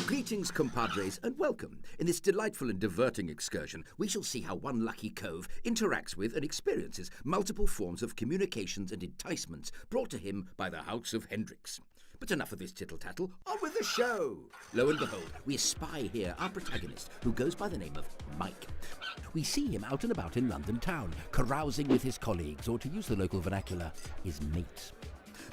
Greetings, compadres, and welcome. In this delightful and diverting excursion, we shall see how one lucky cove interacts with and experiences multiple forms of communications and enticements brought to him by the House of Hendricks. But enough of this tittle-tattle, on with the show! Lo and behold, we espy here our protagonist, who goes by the name of Mike. We see him out and about in London town, carousing with his colleagues, or to use the local vernacular, his mates.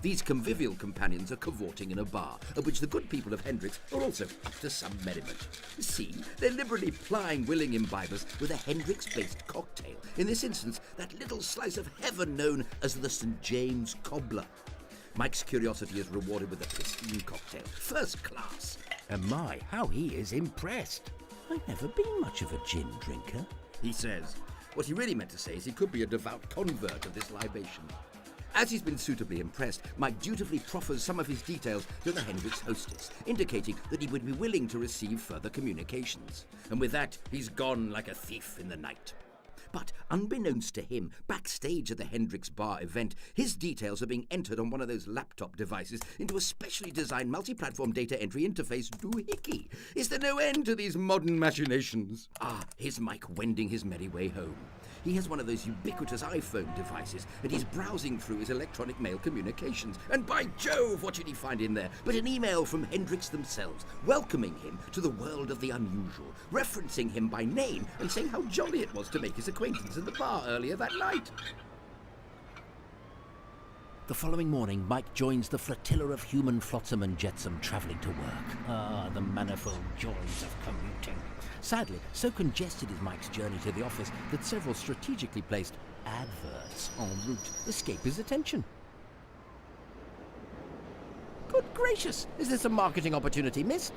These convivial companions are cavorting in a bar, at which the good people of Hendricks are also up to some merriment. See, they're liberally plying willing imbibers with a Hendricks-based cocktail, in this instance, that little slice of heaven known as the St. James Cobbler. Mike's curiosity is rewarded with a pristine cocktail, first class. And my, how he is impressed. I've never been much of a gin drinker, he says. What he really meant to say is he could be a devout convert of this libation. As he's been suitably impressed, Mike dutifully proffers some of his details to the Hendricks hostess, indicating that he would be willing to receive further communications. And with that, he's gone like a thief in the night. But unbeknownst to him, backstage at the Hendricks bar event, his details are being entered on one of those laptop devices into a specially designed multi-platform data entry interface doohickey. Is there no end to these modern machinations? Ah, here's Mike wending his merry way home. He has one of those ubiquitous iPhone devices, and he's browsing through his electronic mail communications. And by Jove, what should he find in there but an email from Hendricks themselves, welcoming him to the world of the unusual, referencing him by name and saying how jolly it was to make his acquaintance in the bar earlier that night. The following morning, Mike joins the flotilla of human flotsam and jetsam travelling to work. Ah, the manifold joys of commuting. Sadly, so congested is Mike's journey to the office that several strategically placed adverts en route escape his attention. Good gracious, is this a marketing opportunity missed?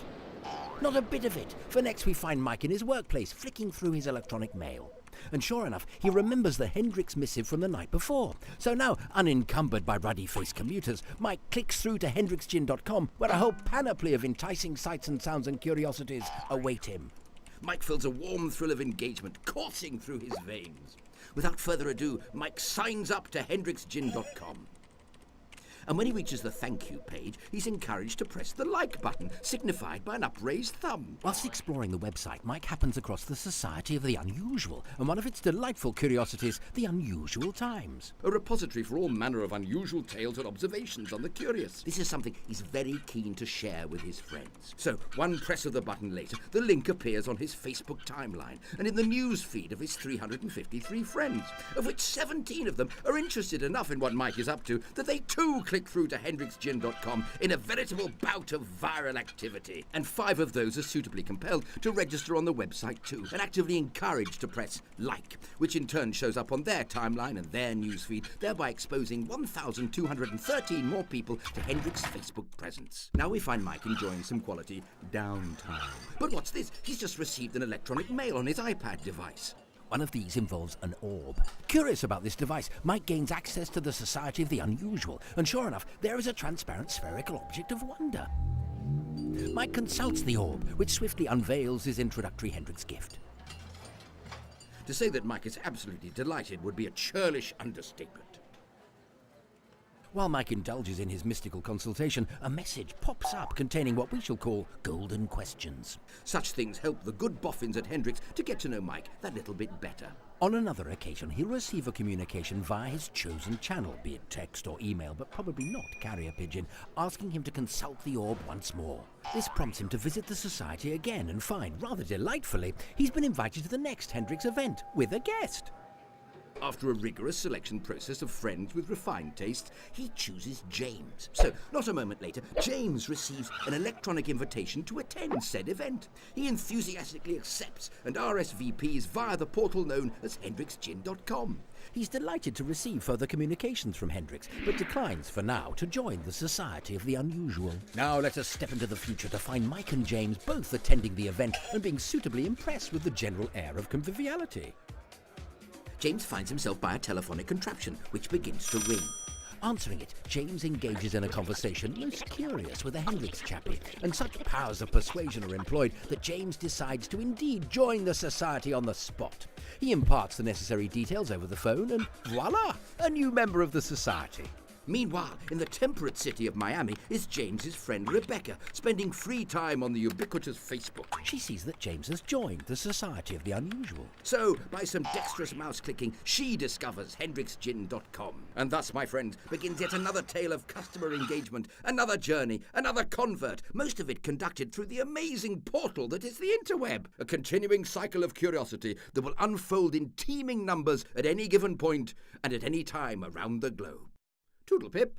Not a bit of it, for next we find Mike in his workplace, flicking through his electronic mail. And sure enough, he remembers the Hendricks missive from the night before. So now, unencumbered by ruddy-faced commuters, Mike clicks through to HendricksGin.com, where a whole panoply of enticing sights and sounds and curiosities await him. Mike feels a warm thrill of engagement coursing through his veins. Without further ado, Mike signs up to HendricksGin.com. And when he reaches the thank you page, he's encouraged to press the like button, signified by an upraised thumb. Whilst exploring the website, Mike happens across the Society of the Unusual, and one of its delightful curiosities, the Unusual Times. A repository for all manner of unusual tales and observations on the curious. This is something he's very keen to share with his friends. So, one press of the button later, the link appears on his Facebook timeline, and in the news feed of his 353 friends, of which 17 of them are interested enough in what Mike is up to that they too click through to HendricksGin.com in a veritable bout of viral activity. And 5 of those are suitably compelled to register on the website too, and actively encouraged to press like, which in turn shows up on their timeline and their newsfeed, thereby exposing 1,213 more people to Hendricks' Facebook presence. Now we find Mike enjoying some quality downtime. But what's this? He's just received an electronic mail on his iPad device. One of these involves an orb. Curious about this device, Mike gains access to the Society of the Unusual, and sure enough, there is a transparent spherical object of wonder. Mike consults the orb, which swiftly unveils his introductory Hendricks gift. To say that Mike is absolutely delighted would be a churlish understatement. While Mike indulges in his mystical consultation, a message pops up containing what we shall call golden questions. Such things help the good boffins at Hendricks to get to know Mike that little bit better. On another occasion, he'll receive a communication via his chosen channel, be it text or email, but probably not carrier pigeon, asking him to consult the orb once more. This prompts him to visit the society again and find, rather delightfully, he's been invited to the next Hendricks event with a guest. After a rigorous selection process of friends with refined tastes, he chooses James. So, not a moment later, James receives an electronic invitation to attend said event. He enthusiastically accepts and RSVPs via the portal known as HendricksGin.com. He's delighted to receive further communications from Hendricks, but declines for now to join the Society of the Unusual. Now let us step into the future to find Mike and James both attending the event and being suitably impressed with the general air of conviviality. James finds himself by a telephonic contraption, which begins to ring. Answering it, James engages in a conversation most curious with a Hendricks chappie, and such powers of persuasion are employed that James decides to indeed join the society on the spot. He imparts the necessary details over the phone, and voila, a new member of the society. Meanwhile, in the temperate city of Miami is James's friend Rebecca, spending free time on the ubiquitous Facebook. She sees that James has joined the Society of the Unusual. So, by some dexterous mouse-clicking, she discovers HendricksGin.com. And thus, my friend, begins yet another tale of customer engagement, another journey, another convert, most of it conducted through the amazing portal that is the interweb. A continuing cycle of curiosity that will unfold in teeming numbers at any given point and at any time around the globe. Toodle pip.